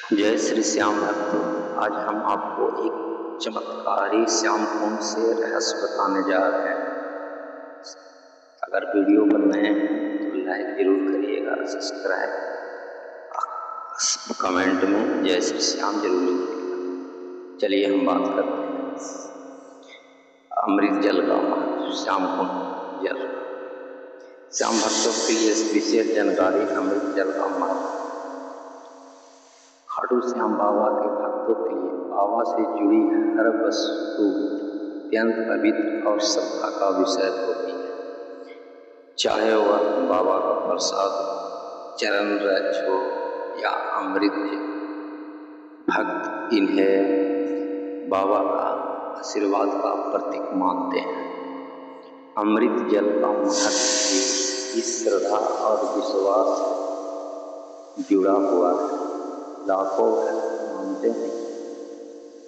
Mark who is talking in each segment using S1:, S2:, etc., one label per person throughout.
S1: जय श्री श्याम भक्तों। आज हम आपको एक चमत्कारी श्याम कुंड से रहस्य बताने जा रहे हैं। अगर वीडियो पर नए हैं तो लाइक जरूर करिएगा, सब्सक्राइब, कमेंट में जय श्री श्याम जरूर लिखिएगा। चलिए हम बात करते हैं अमृत जल का महत्व। श्याम कुंड जल श्याम भक्तों के लिए विशेष जानकारी। अमृत जल का महत्व। खाटू श्याम बाबा के भक्तों के लिए बाबा से जुड़ी हर वस्तु अत्यंत पवित्र और श्रद्धा का विषय होती है, चाहे वह बाबा का प्रसाद, चरण रज हो या अमृत जल। भक्त इन्हें बाबा का आशीर्वाद का प्रतीक मानते हैं। अमृत जल का महत्व इस श्रद्धा और विश्वास जुड़ा हुआ है। लाखों मानते हैं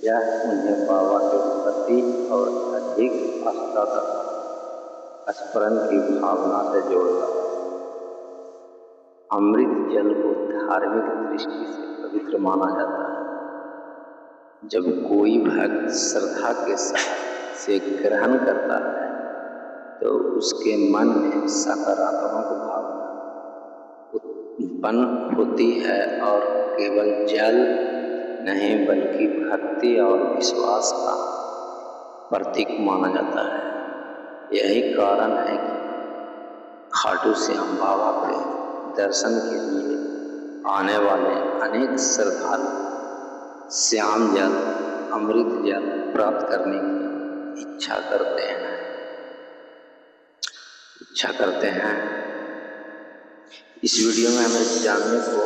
S1: यह उन्हें बाबा के प्रति और अधिक आस्था तथा स्मरण की भावना से जोड़ता है। अमृत जल को धार्मिक दृष्टि से पवित्र माना जाता है। जब कोई भक्त श्रद्धा के साथ से ग्रहण करता है तो उसके मन में सकारात्मक भावना उत्पन्न होती है और केवल जल नहीं बल्कि भक्ति और विश्वास का प्रतीक माना जाता है। यही कारण है कि खाटू श्याम बाबा के दर्शन के लिए आने वाले अनेक श्रद्धालु श्याम जल, अमृत जल प्राप्त करने की इच्छा करते हैं। इस वीडियो में हमें जानने को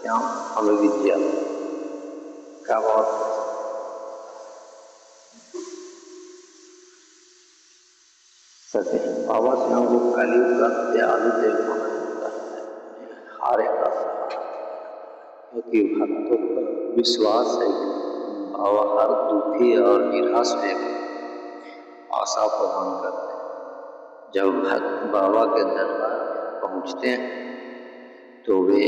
S1: श्याम अमृत जल का बहुत सत्य है। बाबा श्याम को कलयुग का दयालु देव माना जाता है, हारे का सहारा, क्योंकि भक्तों पर विश्वास है कि बाबा हर दुखी और निराश व्यक्ति आशा प्रदान करते हैं। जब भक्त बाबा के दरबार में पहुंचते हैं तो वे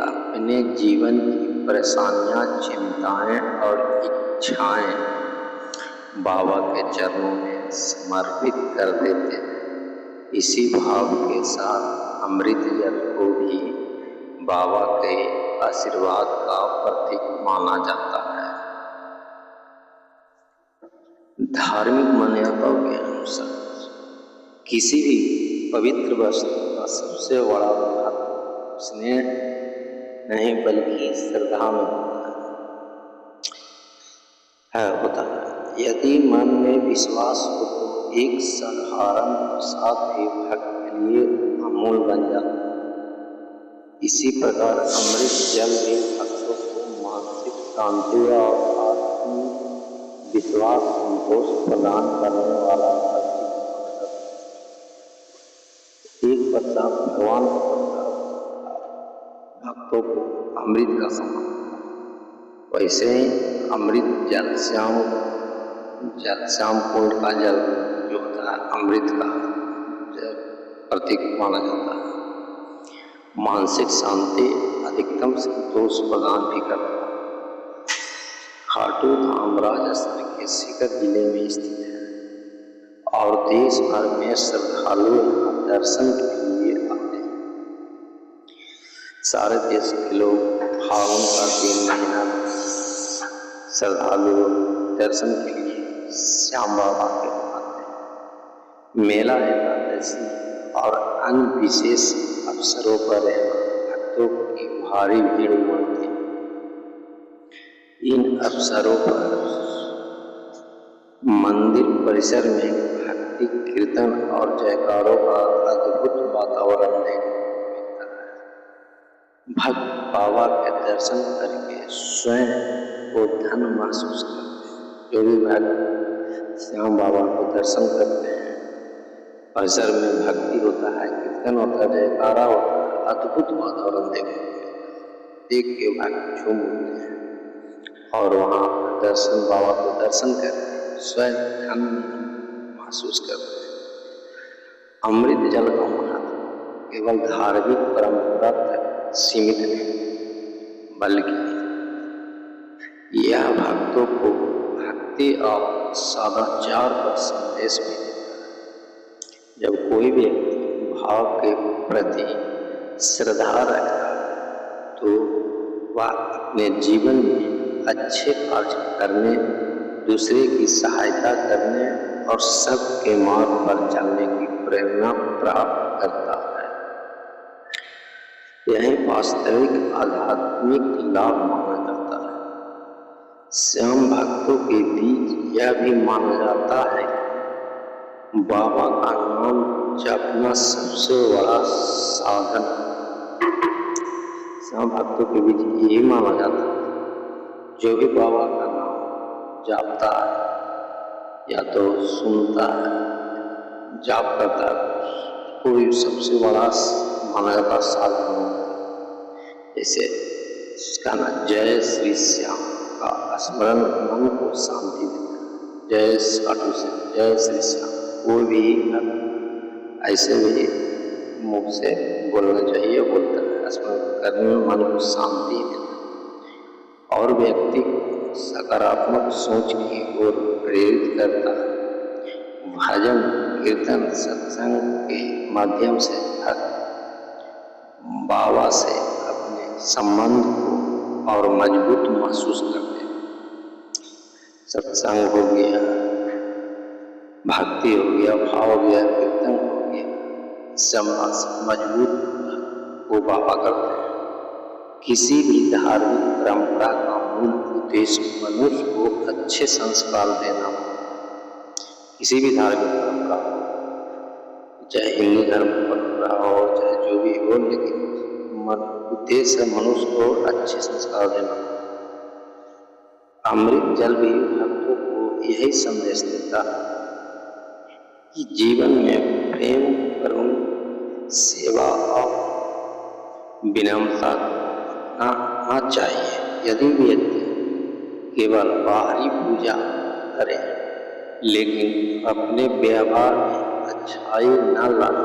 S1: अपने जीवन की परेशानियां, चिंताएं और इच्छाएं बाबा के चरणों में समर्पित कर देते हैं। इसी भाव के साथ अमृत जल को भी बाबा के आशीर्वाद का प्रतीक माना जाता है। धार्मिक मान्यताओं के अनुसार किसी भी पवित्र वस्तु का सबसे बड़ा महत्व स्नेह नहीं बल्कि श्रद्धा में होता है। यदि मन में विश्वास हो तो एक साधारण प्रसाद भी भक्त के लिए अमूल्य बन जाता है। इसी प्रकार अमृत जल भी भक्तों को मानसिक शांति और आत्मिक विश्वास, संतोष प्रदान करने वाला एक प्रसाद भगवान भक्तों को अमृत का समान। वैसे ही अमृत जल श्याम कुंड का जल जो होता है अमृत का जल प्रतीक माना जाता है। मानसिक शांति, अधिकतम संतोष प्रदान भी करता है। खाटू धाम राजस्थान के सीकर जिले में स्थित है और देश भर में श्रद्धालु दर्शन के लिए आते हैं। सारे देश के लोग फागुन का 3 महीना श्रद्धालु दर्शन के लिए श्याम बाबा के आते हैं। मेला, एकादशी और अन्य विशेष अवसरों पर भक्तों की भारी भीड़ उमड़ती है। इन अवसरों पर मंदिर परिसर में भक्ति, कीर्तन और जयकारों का अद्भुत वातावरण देखने को मिलता है। भक्त बाबा के दर्शन करके स्वयं को धन्य महसूस करते हैं। जो भी भक्त श्याम बाबा को दर्शन करते हैं, परिसर में भक्ति होता है, कीर्तन होता है, जयकारा होता है, अद्भुत वातावरण देखने को मिलता है। देख के भक्त झूम उठते हैं और वहाँ दर्शन, बाबा को दर्शन करके स्वयं धन्य महसूस करते हैं। अमृत जल का महत्व केवल धार्मिक परंपरा तक सीमित नहीं बल्कि यह भक्तों को भक्ति और सदाचार का संदेश भी देता है। जब कोई व्यक्ति भाव के प्रति श्रद्धा रखता है तो वह अपने जीवन में अच्छे कार्य करने, दूसरे की सहायता करने और सबके मार्ग पर चलने की प्रेरणा प्राप्त करता है। यही वास्तविक आध्यात्मिक लाभ माना जाता है। श्याम भक्तों के बीच यह भी माना जाता है कि बाबा का नाम जपना सबसे बड़ा साधन है। श्याम भक्तों के बीच यही माना जाता है, जो भी बाबा का नाम जपता है या तो सुनता है, जाप करता है, कोई सबसे बड़ा माना जाता साधन होता है। जैसे उसका नाम जय श्री श्याम का स्मरण मन को शांति देता है। जय साधु श्याम, जय श्री श्याम, कोई भी ऐसे भी मुख से बोलना चाहिए, बोलता है। स्मरण करने में मन को शांति देता है और व्यक्ति को सकारात्मक सोच की ओर प्रेरित करता है। भजन, कीर्तन, सत्संग के माध्यम से भक्त बाबा से अपने संबंध को और मजबूत महसूस करते हैं। सत्संग हो गया, भक्ति हो गया, भाव हो गया, कीर्तन हो गया, मजबूत को बाबा करते हैं। किसी भी धार्मिक परंपरा का मूल उद्देश्य मनुष्य को अच्छे संस्कार देना हो। किसी भी धार्मिक परंपरा हो, चाहे हिंदू धर्म परंपरा हो, चाहे जो भी हो, लेकिन उद्देश्य है मनुष्य को अच्छे संस्कार देना। अमृत जल भी भक्तों को यही संदेश देता है कि जीवन में प्रेम, करुण, सेवा और विनम्रता अपनाना चाहिए। यदि व्यक्ति केवल बाहरी पूजा करे लेकिन अपने व्यवहार में अच्छाई न लाए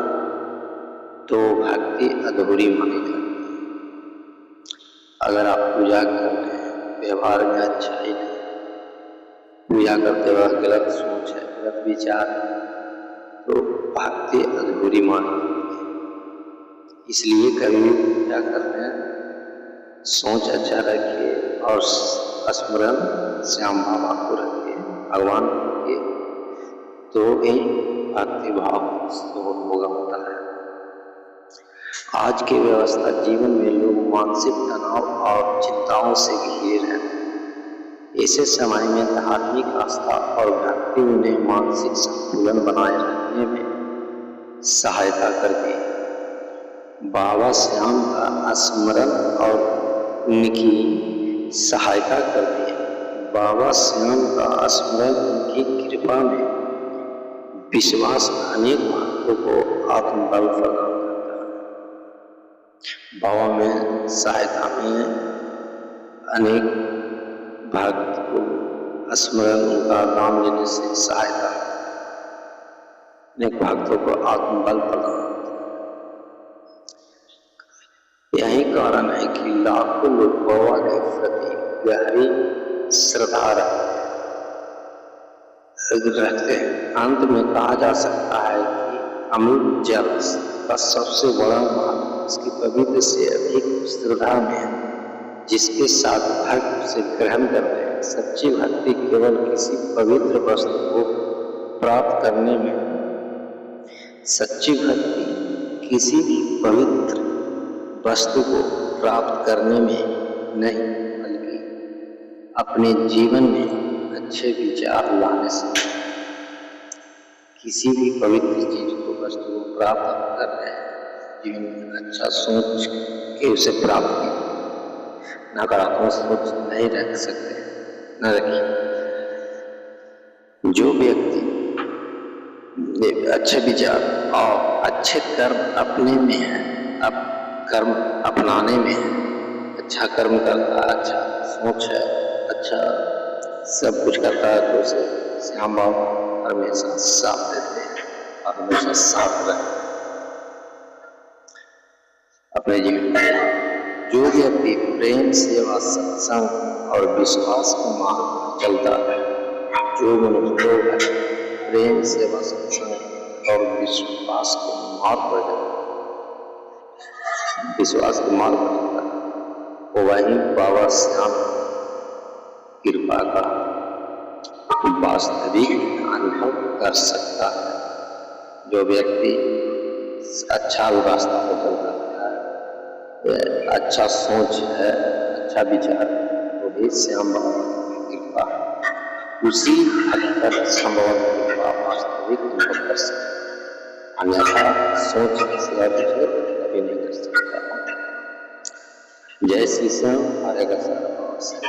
S1: तो भक्ति अधूरी मानी जाती है। अगर आप पूजा कर रहे हैं, व्यवहार में अच्छाई नहीं, पूजा करते वक्त गलत सोच है, गलत विचार है, तो भक्ति अधूरी मानी जाती है। इसलिए कभी भी पूजा करते हैं, सोच अच्छा रखिए और स्मरण श्याम बाबा को रखिए, भगवान को रखिए, तो ही भक्ति भाव होगा होता है। आज की व्यवस्था जीवन में लोग मानसिक तनाव और चिंताओं से घिरे रहते हैं। ऐसे समय में धार्मिक आस्था और भक्ति उन्हें मानसिक संतुलन बनाए रखने में सहायता करती है। बाबा श्याम का स्मरण और उनकी सहायता करती है। बाबा श्याम का स्मरण, उनकी कृपा में विश्वास अनेक भक्तों को आत्मबल प्रदान करता है। बाबा में सहायता में अनेक भक्त को स्मरण, उनका नाम लेने से सहायता, अनेक भक्तों को आत्मबल प्रदान करता है। यही कारण है कि लाखों लोग बाबा के प्रति गहरी श्रद्धा रखते हैं। अंत में कहा जा सकता है कि अमृत जल का सबसे बड़ा महत्व इसकी पवित्र से अधिक श्रद्धा में है, जिसके साथ भक्त उसे ग्रहण करते हैं। सच्ची भक्ति केवल किसी पवित्र वस्तु को प्राप्त करने में, सच्ची भक्ति किसी भी पवित्र वस्तु को प्राप्त करने में नहीं, बल्कि अपने जीवन में अच्छे विचार लाने से, किसी भी पवित्र चीज को, वस्तु को प्राप्त कर रहे हैं, जीवन में अच्छा सोच के उसे प्राप्त की। नकारात्मक सोच नहीं रख सकते, न रखिए। जो व्यक्ति अच्छे विचार और अच्छे कर्म अपने में है, अब कर्म अपनाने में है, अच्छा कर्म करता है, अच्छा सोच है, अच्छा सब कुछ करता है, तो उसे श्याम बाबा हमेशा साथ देते हैं और हमेशा साथ रहते हैं अपने जीवन में। जो जो व्यक्ति प्रेम, सेवा, सत्संग और विश्वास के मार्ग पर चलता है, जो मनुष्य लोग है प्रेम, सेवा, सत्संग और विश्वास के मार्ग पर चलता है, विश्वास के मार्ग पर चलता है, वो वही बाबा श्याम कृपा का वास्तविक अनुभव कर सकता है। जो व्यक्ति अच्छा रास्ता पर चलता है, अच्छा सोच है, अच्छा विचार, वो भी श्याम बाबा की कृपा है। उसी हद तक संभव कृपा वास्तविक अनुभव कर सकता है, अन्यथा सोच के सिवा कभी नहीं कर सकता। जय श्री श्याम, हरे कृष्ण। बाबा श्याम,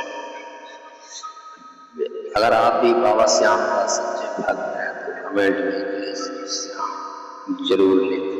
S1: अगर आप भी बाबा श्याम का सच्चे भक्त हैं तो कमेंट में जय श्री श्याम जरूर लिखें।